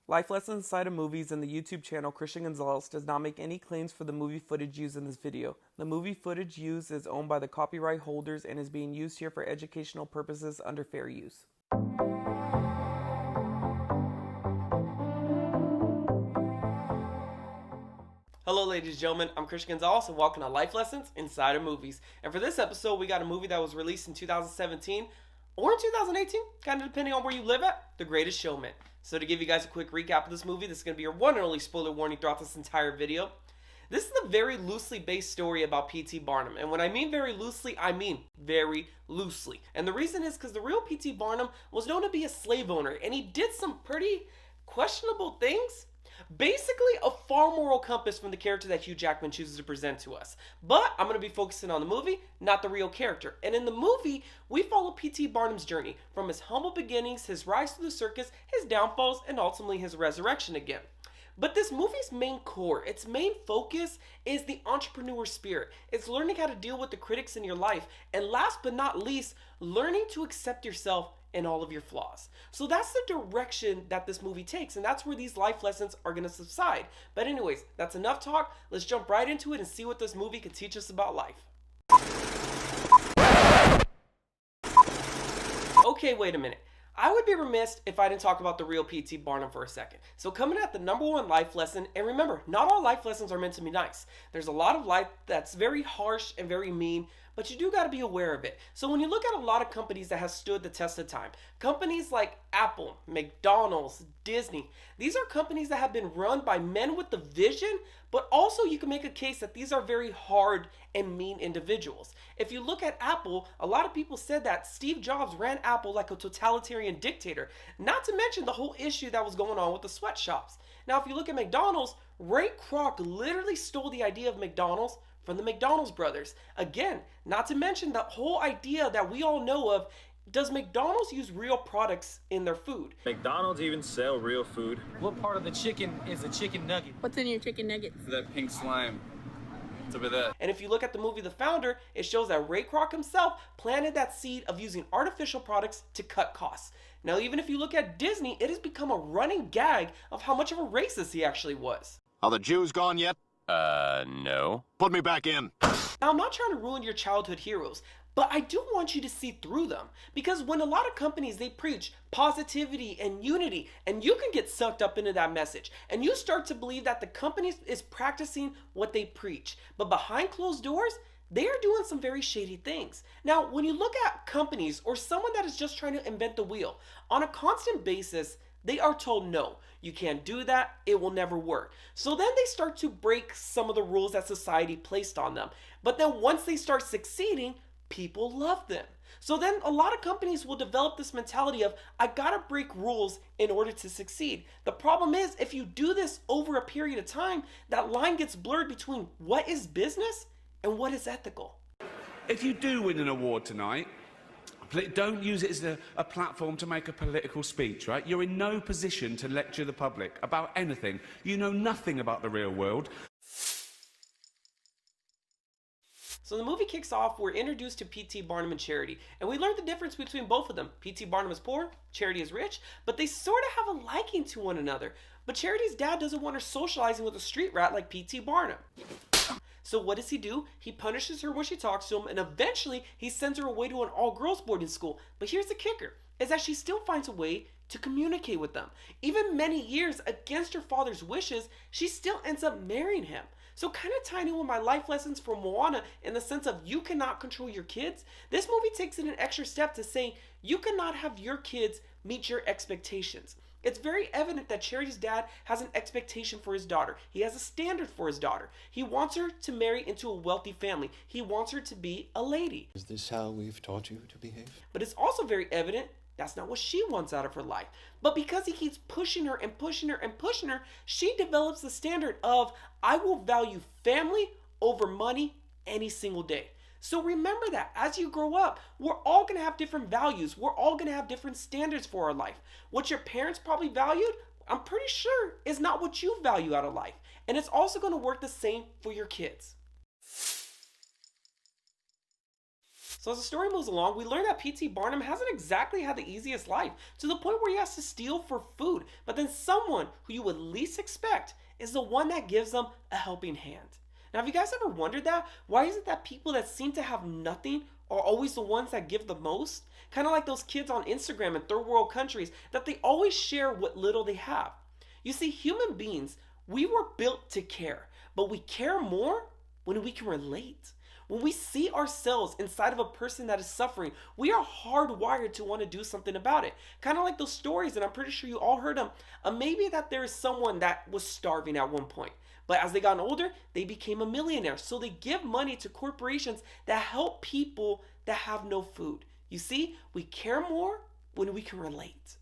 Life Lessons Inside of Movies and the YouTube channel Christian Gonzalez does not make any claims for the movie footage used in this video. The movie footage used is owned by the copyright holders and is being used here for educational purposes under fair use. Hello ladies and gentlemen, I'm Christian Gonzalez and welcome to Life Lessons Inside of Movies. And for this episode, we got a movie that was released in 2017 or in 2018, kind of depending on where you live at, The Greatest Showman. So to give you guys a quick recap of this movie, this is going to be your one and only spoiler warning throughout this entire video. This is a very loosely based story about P.T. Barnum. And when I mean very loosely, I mean very loosely. And the reason is because the real P.T. Barnum was known to be a slave owner, and he did some pretty questionable things. Basically, a far moral compass from the character that Hugh Jackman chooses to present to us. But I'm going to be focusing on the movie, not the real character. And in the movie, we follow P.T. Barnum's journey from his humble beginnings, his rise through the circus, his downfalls, and ultimately his resurrection again. But this movie's main core, its main focus is the entrepreneur spirit. It's learning how to deal with the critics in your life. And last but not least, learning to accept yourself and all of your flaws. So that's the direction that this movie takes, and that's where these life lessons are going to subside. But anyways, that's enough talk. Let's jump right into it and see what this movie can teach us about life. Okay, wait a minute. I would be remiss if I didn't talk about the real P.T. Barnum for a second. So coming at the number one life lesson, and remember, not all life lessons are meant to be nice. There's a lot of life that's very harsh and very mean, but you do got to be aware of it. So when you look at a lot of companies that have stood the test of time, companies like Apple, McDonald's, Disney, these are companies that have been run by men with the vision, but also you can make a case that these are very hard and mean individuals. If you look at Apple, a lot of people said that Steve Jobs ran Apple like a totalitarian dictator, not to mention the whole issue that was going on with the sweatshops. Now, if you look at McDonald's, Ray Kroc literally stole the idea of McDonald's from the McDonald's brothers. Again, not to mention the whole idea that we all know of, does McDonald's use real products in their food? McDonald's even sell real food. What part of the chicken is a chicken nugget? What's in your chicken nuggets? That pink slime. It's a bit of that. And if you look at the movie The Founder, it shows that Ray Kroc himself planted that seed of using artificial products to cut costs. Now, even if you look at Disney, it has become a running gag of how much of a racist he actually was. Are the Jews gone yet? No. Put me back in. Now, I'm not trying to ruin your childhood heroes, but I do want you to see through them. Because when a lot of companies, they preach positivity and unity, and you can get sucked up into that message, and you start to believe that the company is practicing what they preach. But behind closed doors, they are doing some very shady things. Now, when you look at companies or someone that is just trying to invent the wheel, on a constant basis, they are told, no, you can't do that, it will never work. So then they start to break some of the rules that society placed on them. But then once they start succeeding, people love them. So then a lot of companies will develop this mentality of, I gotta break rules in order to succeed. The problem is, if you do this over a period of time, that line gets blurred between what is business and what is ethical. If you do win an award tonight, don't use it as a platform to make a political speech, right? You're in no position to lecture the public about anything. You know nothing about the real world. So the movie kicks off, we're introduced to P.T. Barnum and Charity, and we learn the difference between both of them. P.T. Barnum is poor, Charity is rich, but they sort of have a liking to one another. But Charity's dad doesn't want her socializing with a street rat like P.T. Barnum. So what does he do? He punishes her when she talks to him, and eventually he sends her away to an all-girls boarding school. But here's the kicker, is that she still finds a way to communicate with them. Even many years against her father's wishes, she still ends up marrying him. So kind of tying in with my life lessons from Moana in the sense of you cannot control your kids, this movie takes it an extra step to saying you cannot have your kids meet your expectations. It's very evident that Charity's dad has an expectation for his daughter. He has a standard for his daughter. He wants her to marry into a wealthy family. He wants her to be a lady. Is this how we've taught you to behave? But it's also very evident that's not what she wants out of her life. But because he keeps pushing her and pushing her and pushing her, she develops the standard of, I will value family over money any single day. So remember that as you grow up, we're all going to have different values. We're all going to have different standards for our life. What your parents probably valued, I'm pretty sure, is not what you value out of life. And it's also going to work the same for your kids. So as the story moves along, we learn that P.T. Barnum hasn't exactly had the easiest life, to the point where he has to steal for food. But then someone who you would least expect is the one that gives them a helping hand. Now, have you guys ever wondered that? Why is it that people that seem to have nothing are always the ones that give the most? Kind of like those kids on Instagram in third world countries, that they always share what little they have. You see, human beings, we were built to care, but we care more when we can relate. When we see ourselves inside of a person that is suffering, we are hardwired to want to do something about it. Kind of like those stories, and I'm pretty sure you all heard them. Maybe that there is someone that was starving at one point, but as they got older, they became a millionaire. So they give money to corporations that help people that have no food. You see, we care more when we can relate.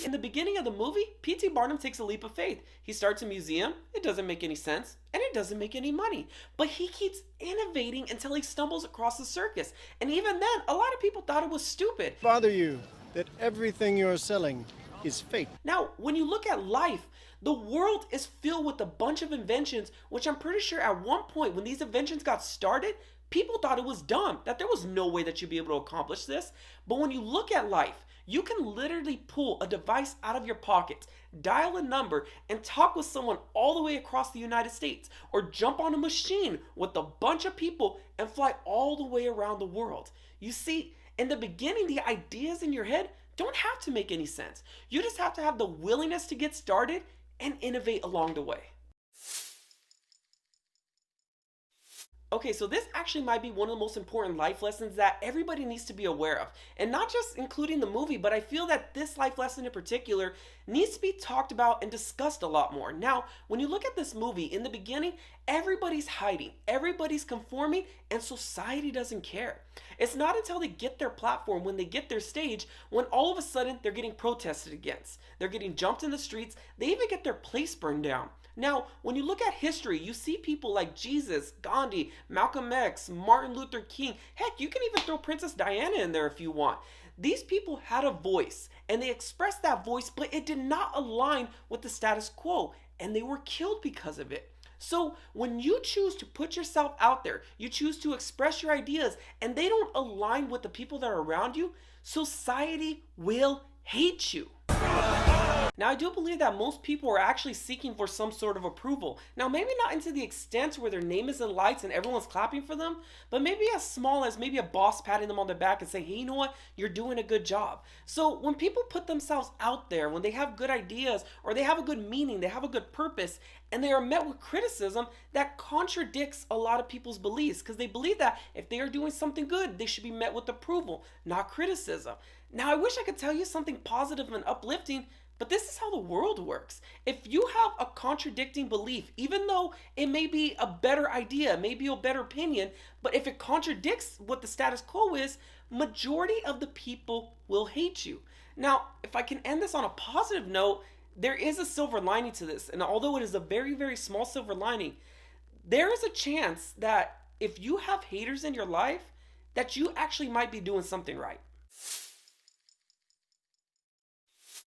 In the beginning of the movie, P.T. Barnum takes a leap of faith. He starts a museum. It doesn't make any sense, and it doesn't make any money. But he keeps innovating until he stumbles across a circus. And even then, a lot of people thought it was stupid. Bother you that everything you're selling is fake. Now, when you look at life, the world is filled with a bunch of inventions, which I'm pretty sure at one point when these inventions got started, people thought it was dumb, that there was no way that you'd be able to accomplish this. But when you look at life, you can literally pull a device out of your pocket, dial a number, and talk with someone all the way across the United States, or jump on a machine with a bunch of people and fly all the way around the world. You see, in the beginning, the ideas in your head don't have to make any sense. You just have to have the willingness to get started and innovate along the way. Okay, so this actually might be one of the most important life lessons that everybody needs to be aware of. And not just including the movie, but I feel that this life lesson in particular needs to be talked about and discussed a lot more. Now, when you look at this movie, in the beginning, everybody's hiding, everybody's conforming, and society doesn't care. It's not until they get their platform, when they get their stage, when all of a sudden they're getting protested against. They're getting jumped in the streets, they even get their place burned down. Now, when you look at history, you see people like Jesus, Gandhi, Malcolm X, Martin Luther King. Heck, you can even throw Princess Diana in there if you want. These people had a voice, and they expressed that voice, but it did not align with the status quo, and they were killed because of it. So when you choose to put yourself out there, you choose to express your ideas, and they don't align with the people that are around you, society will hate you. Now, I do believe that most people are actually seeking for some sort of approval. Now, maybe not into the extent where their name is in lights and everyone's clapping for them, but maybe as small as maybe a boss patting them on the back and saying, hey, you know what? You're doing a good job. So when people put themselves out there, when they have good ideas or they have a good meaning, they have a good purpose, and they are met with criticism, that contradicts a lot of people's beliefs, because they believe that if they are doing something good, they should be met with approval, not criticism. Now, I wish I could tell you something positive and uplifting, but this is how the world works. If you have a contradicting belief, even though it may be a better idea, maybe a better opinion, but if it contradicts what the status quo is, majority of the people will hate you. Now, if I can end this on a positive note, there is a silver lining to this. And although it is a very, very small silver lining, there is a chance that if you have haters in your life, that you actually might be doing something right.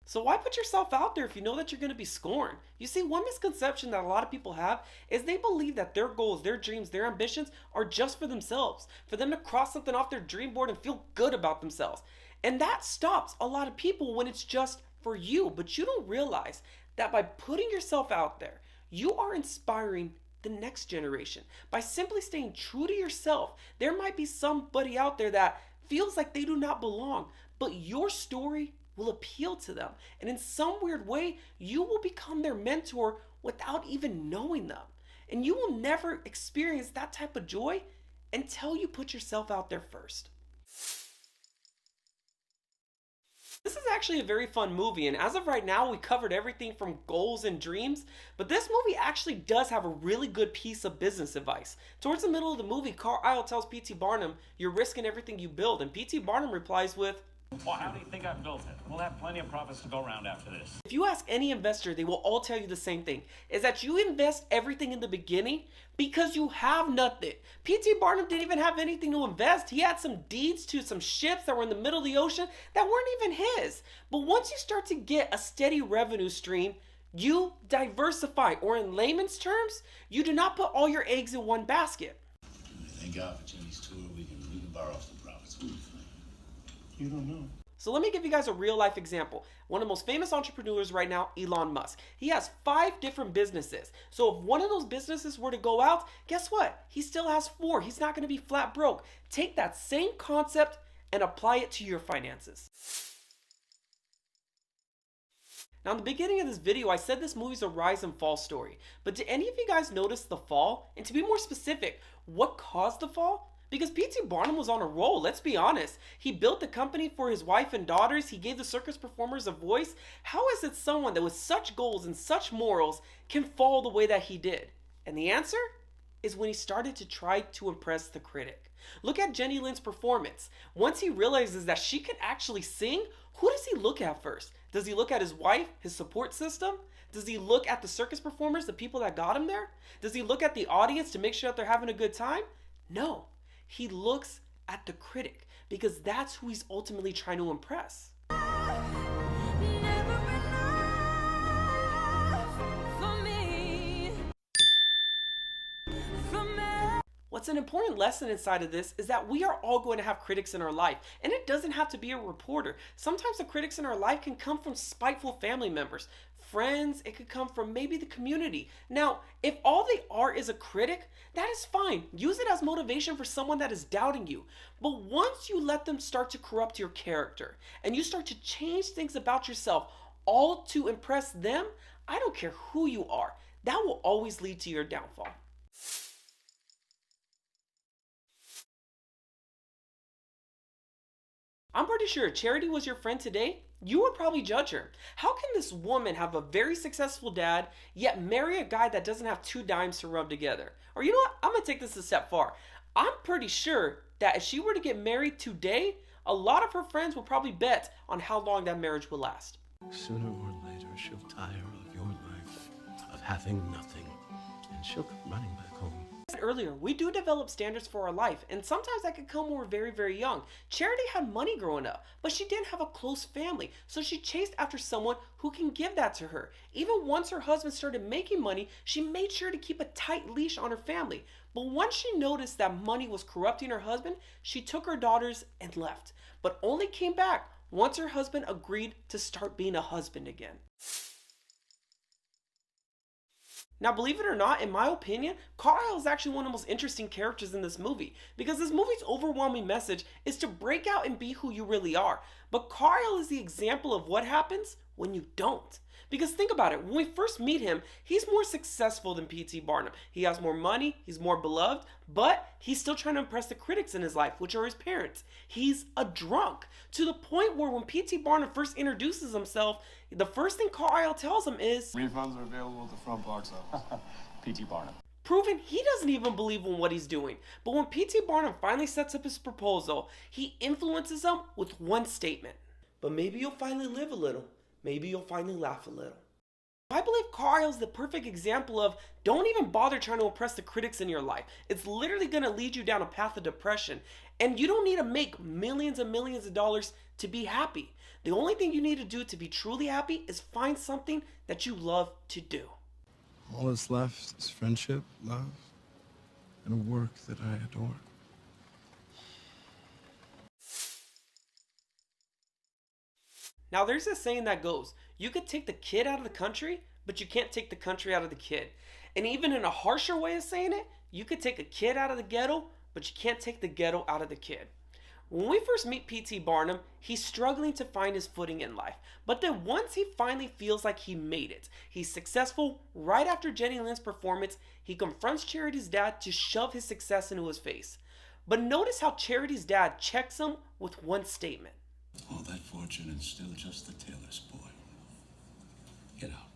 So why put yourself out there if you know that you're going to be scorned? You see, one misconception that a lot of people have is they believe that their goals, their dreams, their ambitions are just for themselves, for them to cross something off their dream board and feel good about themselves. And that stops a lot of people when it's just for you. But you don't realize that by putting yourself out there, you are inspiring the next generation. By simply staying true to yourself, there might be somebody out there that feels like they do not belong, but your story will appeal to them. And in some weird way, you will become their mentor without even knowing them. And you will never experience that type of joy until you put yourself out there first. This is actually a very fun movie, and as of right now, we covered everything from goals and dreams, but this movie actually does have a really good piece of business advice. Towards the middle of the movie, CARLYLE tells P.T. Barnum, "You're risking everything you build," and P.T. Barnum replies with, "Well, how do you think I've built it? We'll have plenty of profits to go around after this." If you ask any investor, they will all tell you the same thing, is that you invest everything in the beginning because you have nothing. P.T. Barnum didn't even have anything to invest. He had some deeds to some ships that were in the middle of the ocean that weren't even his. But once you start to get a steady revenue stream, you diversify, or in layman's terms, you do not put all your eggs in one basket. Thank God for Jenny's tour. We can borrow off the profits. What do you think? You don't know. So let me give you guys a real life example. One of the most famous entrepreneurs right now, Elon Musk. He has 5 different businesses. So if one of those businesses were to go out, guess what? He still has 4. He's not going to be flat broke. Take that same concept and apply it to your finances. Now in the beginning of this video, I said this movie's a rise and fall story. But did any of you guys notice the fall? And to be more specific, what caused the fall? Because P.T. Barnum was on a roll, let's be honest. He built the company for his wife and daughters. He gave the circus performers a voice. How is it someone that with such goals and such morals can fall the way that he did? And the answer is when he started to try to impress the critic. Look at Jenny Lin's performance. Once he realizes that she can actually sing, who does he look at first? Does he look at his wife, his support system? Does he look at the circus performers, the people that got him there? Does he look at the audience to make sure that they're having a good time? No. He looks at the critic because that's who he's ultimately trying to impress. What's an important lesson inside of this is that we are all going to have critics in our life, and it doesn't have to be a reporter. Sometimes the critics in our life can come from spiteful family members, friends, it could come from maybe the community. Now, if all they are is a critic, that is fine. Use it as motivation for someone that is doubting you. But once you let them start to corrupt your character, and you start to change things about yourself, all to impress them, I don't care who you are, that will always lead to your downfall. I'm pretty sure if Charity was your friend today, you would probably judge her. How can this woman have a very successful dad, yet marry a guy that doesn't have 2 dimes to rub together? Or you know what? I'm going to take this a step far. I'm pretty sure that if she were to get married today, a lot of her friends will probably bet on how long that marriage will last. Sooner or later, she'll tire of your life, of having nothing, and she'll come running back home. Earlier, we do develop standards for our life, and sometimes that could come when we're very, very young. Charity had money growing up, but she didn't have a close family, so she chased after someone who can give that to her. Even once her husband started making money, she made sure to keep a tight leash on her family. But once she noticed that money was corrupting her husband, she took her daughters and left, but only came back once her husband agreed to start being a husband again. Now, believe it or not, in my opinion, CARLYLE is actually one of the most interesting characters in this movie because this movie's overwhelming message is to break out and be who you really are. But CARLYLE is the example of what happens when you don't. Because think about it, when we first meet him, he's more successful than P.T. Barnum. He has more money, he's more beloved, but he's still trying to impress the critics in his life, which are his parents. He's a drunk, to the point where when P.T. Barnum first introduces himself, the first thing CARLYLE tells him is, Refunds are available at the front box office. P.T. Barnum. proving he doesn't even believe in what he's doing. But when P.T. Barnum finally sets up his proposal, he influences him with one statement. But maybe you'll finally live a little. Maybe you'll finally laugh a little. I believe CARLYLE's the perfect example of don't even bother trying to impress the critics in your life. It's literally going to lead you down a path of depression. And you don't need to make millions and millions of dollars to be happy. The only thing you need to do to be truly happy is find something that you love to do. All that's left is friendship, love, and a work that I adore. Now there's this saying that goes, you could take the kid out of the country, but you can't take the country out of the kid. And even in a harsher way of saying it, you could take a kid out of the ghetto, but you can't take the ghetto out of the kid. When we first meet P.T. Barnum, he's struggling to find his footing in life. But then once he finally feels like he made it, he's successful. Right after Jenny Lin's performance, he confronts Charity's dad to shove his success into his face. But notice how Charity's dad checks him with one statement. All that fortune is still just the tailor's boy. Get out.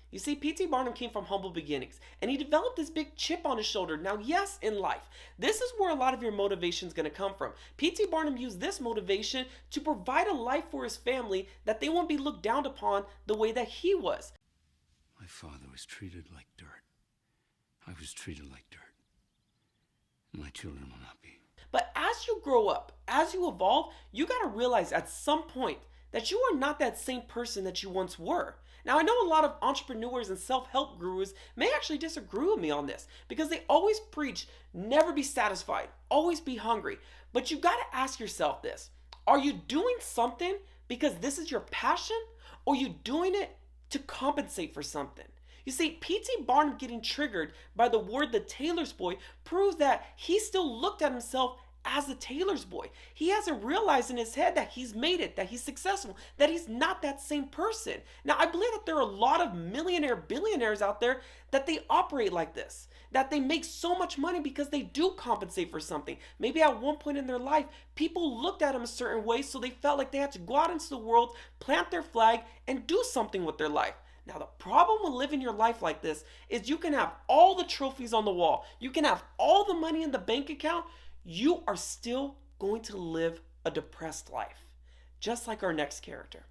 You see, P.T. Barnum came from humble beginnings, and he developed this big chip on his shoulder. Now, yes, in life, this is where a lot of your motivation is going to come from. P.T. Barnum used this motivation to provide a life for his family that they won't be looked down upon the way that he was. My father was treated like dirt. I was treated like dirt. My children will not be. But as you grow up, as you evolve, you got to realize at some point that you are not that same person that you once were. Now, I know a lot of entrepreneurs and self-help gurus may actually disagree with me on this because they always preach never be satisfied, always be hungry. But you got to ask yourself this. Are you doing something because this is your passion, or are you doing it to compensate for something? You see, P.T. Barnum getting triggered by the word the tailor's boy proves that he still looked at himself as a tailor's boy. He hasn't realized in his head that he's made it, that he's successful, that he's not that same person. Now, I believe that there are a lot of millionaire billionaires out there that they operate like this, that they make so much money because they do compensate for something. Maybe at one point in their life, people looked at them a certain way, so they felt like they had to go out into the world, plant their flag, and do something with their life. Now, the problem with living your life like this is you can have all the trophies on the wall, you can have all the money in the bank account, you are still going to live a depressed life, just like our next character.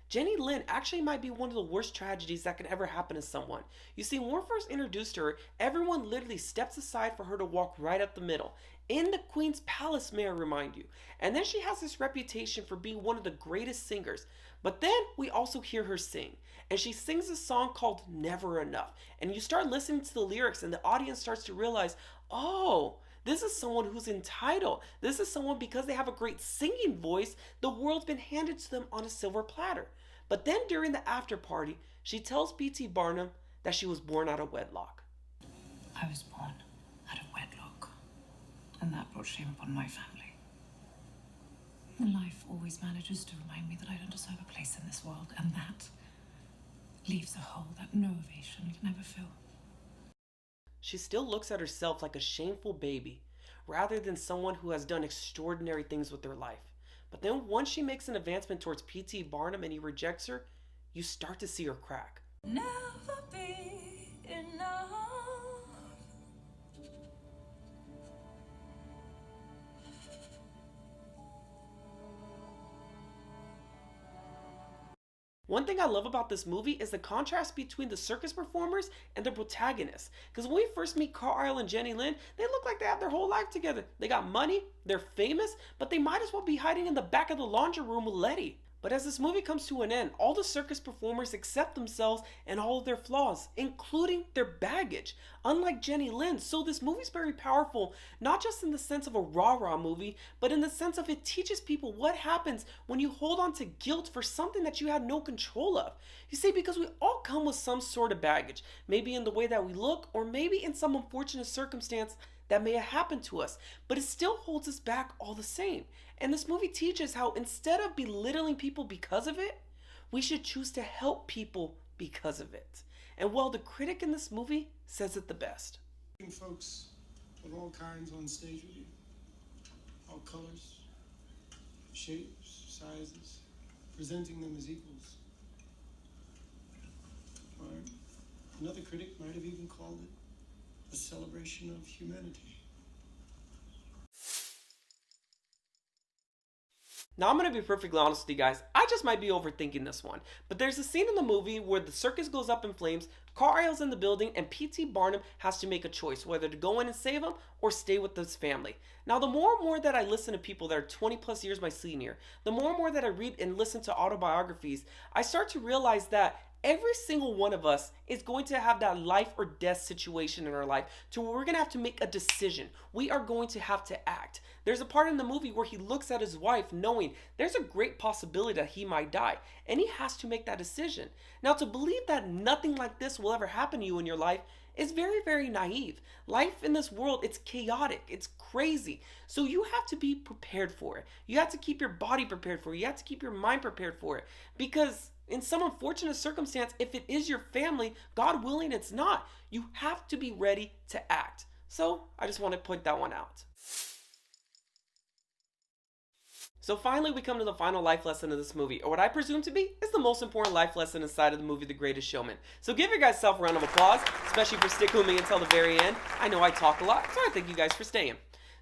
Jenny Lynn actually might be one of the worst tragedies that can ever happen to someone. You see, when we're first introduced to her, everyone literally steps aside for her to walk right up the middle. In the Queen's Palace, may I remind you. And then she has this reputation for being one of the greatest singers. But then we also hear her sing. And she sings a song called Never Enough. And you start listening to the lyrics and the audience starts to realize, oh, this is someone who's entitled. This is someone, because they have a great singing voice, the world's been handed to them on a silver platter. But then during the after party, she tells P.T. Barnum that she was born out of wedlock. I was born out of wedlock, and that brought shame upon my family. And life always manages to remind me that I don't deserve a place in this world, and that leaves a hole that no ovation can ever fill. She still looks at herself like a shameful baby, rather than someone who has done extraordinary things with their life. But then once she makes an advancement towards P.T. Barnum and he rejects her, you start to see her crack. Never be enough. One thing I love about this movie is the contrast between the circus performers and the protagonists. Because when we first meet Carlyle and Jenny Lynn, they look like they have their whole life together. They got money, they're famous, but they might as well be hiding in the back of the laundry room with Letty. But as this movie comes to an end, all the circus performers accept themselves and all of their flaws, including their baggage, unlike Jenny Lynn. So this movie's very powerful, not just in the sense of a rah-rah movie, but in the sense of it teaches people what happens when you hold on to guilt for something that you had no control of. You see, because we all come with some sort of baggage, maybe in the way that we look, or maybe in some unfortunate circumstance that may have happened to us, but it still holds us back all the same. And this movie teaches how instead of belittling people because of it, we should choose to help people because of it. And well, the critic in this movie says it the best. Folks of all kinds on stage with you, all colors, shapes, sizes, presenting them as equals. Or another critic might have even called it a celebration of humanity. Now, I'm going to be perfectly honest with you guys, I just might be overthinking this one. But there's a scene in the movie where the circus goes up in flames, Carlyle's in the building, and P.T. Barnum has to make a choice, whether to go in and save him or stay with his family. Now, the more and more that I listen to people that are 20 plus years my senior, the more and more that I read and listen to autobiographies, I start to realize that every single one of us is going to have that life or death situation in our life to where we're going to have to make a decision. We are going to have to act. There's a part in the movie where he looks at his wife knowing there's a great possibility that he might die, and he has to make that decision. Now, to believe that nothing like this will ever happen to you in your life is very, very naive. Life in this world, it's chaotic, it's crazy. So you have to be prepared for it. You have to keep your body prepared for it. You have to keep your mind prepared for it, because in some unfortunate circumstance, if it is your family, God willing it's not, you have to be ready to act. So I just want to point that one out. So finally, we come to the final life lesson of this movie, or what I presume to be is the most important life lesson inside of the movie The Greatest Showman. So give your guys self a round of applause, especially for sticking with me until the very end. I know I talk a lot, so I thank you guys for staying.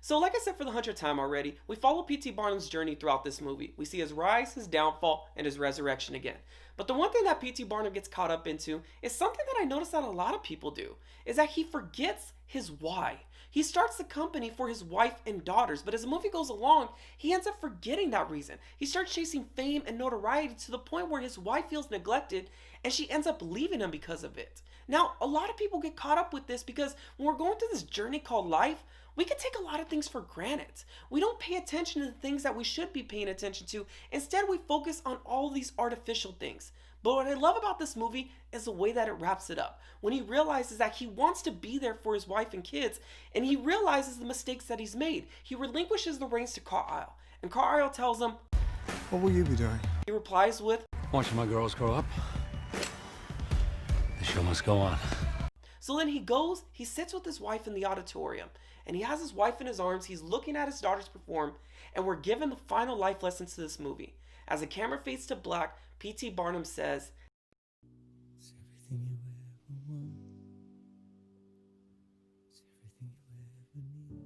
So like I said for the 100th time already, we follow P.T. Barnum's journey throughout this movie. We see his rise, his downfall, and his resurrection again. But the one thing that P.T. Barnum gets caught up into is something that I noticed that a lot of people do, is that he forgets his why. He starts the company for his wife and daughters, but as the movie goes along, he ends up forgetting that reason. He starts chasing fame and notoriety to the point where his wife feels neglected and she ends up leaving him because of it. Now, a lot of people get caught up with this because when we're going through this journey called life, we can take a lot of things for granted. We don't pay attention to the things that we should be paying attention to. Instead, we focus on all these artificial things. But what I love about this movie is the way that it wraps it up. When he realizes that he wants to be there for his wife and kids, and he realizes the mistakes that he's made. He relinquishes the reins to CARLYLE, and CARLYLE tells him, What will you be doing? he replies with, Watching my girls grow up. The show must go on. So then he goes, he sits with his wife in the auditorium, and he has his wife in his arms, he's looking at his daughters perform, and we're given the final life lessons to this movie. As the camera fades to black, P.T. Barnum says, It's everything you ever want. It's everything you ever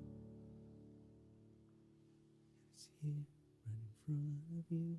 need. It's here, right in front of you.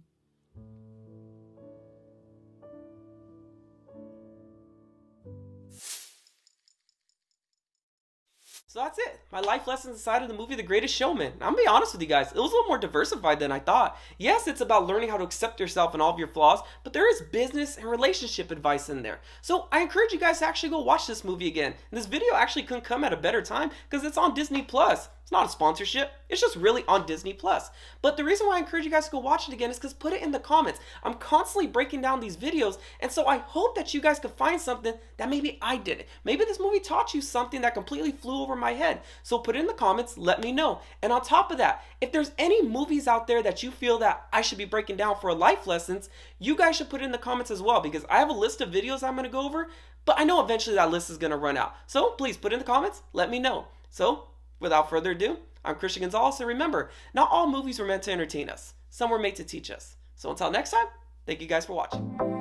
So that's it. My life lessons inside of the movie The Greatest Showman. I'm gonna be honest with you guys, it was a little more diversified than I thought. Yes, it's about learning how to accept yourself and all of your flaws, but there is business and relationship advice in there. So I encourage you guys to actually go watch this movie again. And this video actually couldn't come at a better time because it's on Disney Plus. It's not a sponsorship. It's just really on Disney Plus. But the reason why I encourage you guys to go watch it again is because put it in the comments. I'm constantly breaking down these videos, and so I hope that you guys could find something that maybe I didn't. Maybe this movie taught you something that completely flew over my head. So put it in the comments, let me know. And on top of that, if there's any movies out there that you feel that I should be breaking down for life lessons, you guys should put it in the comments as well, because I have a list of videos I'm going to go over, but I know eventually that list is going to run out. So please put it in the comments, let me know. So without further ado, I'm Christian Gonzalez, and remember, not all movies were meant to entertain us. Some were made to teach us. So until next time, thank you guys for watching.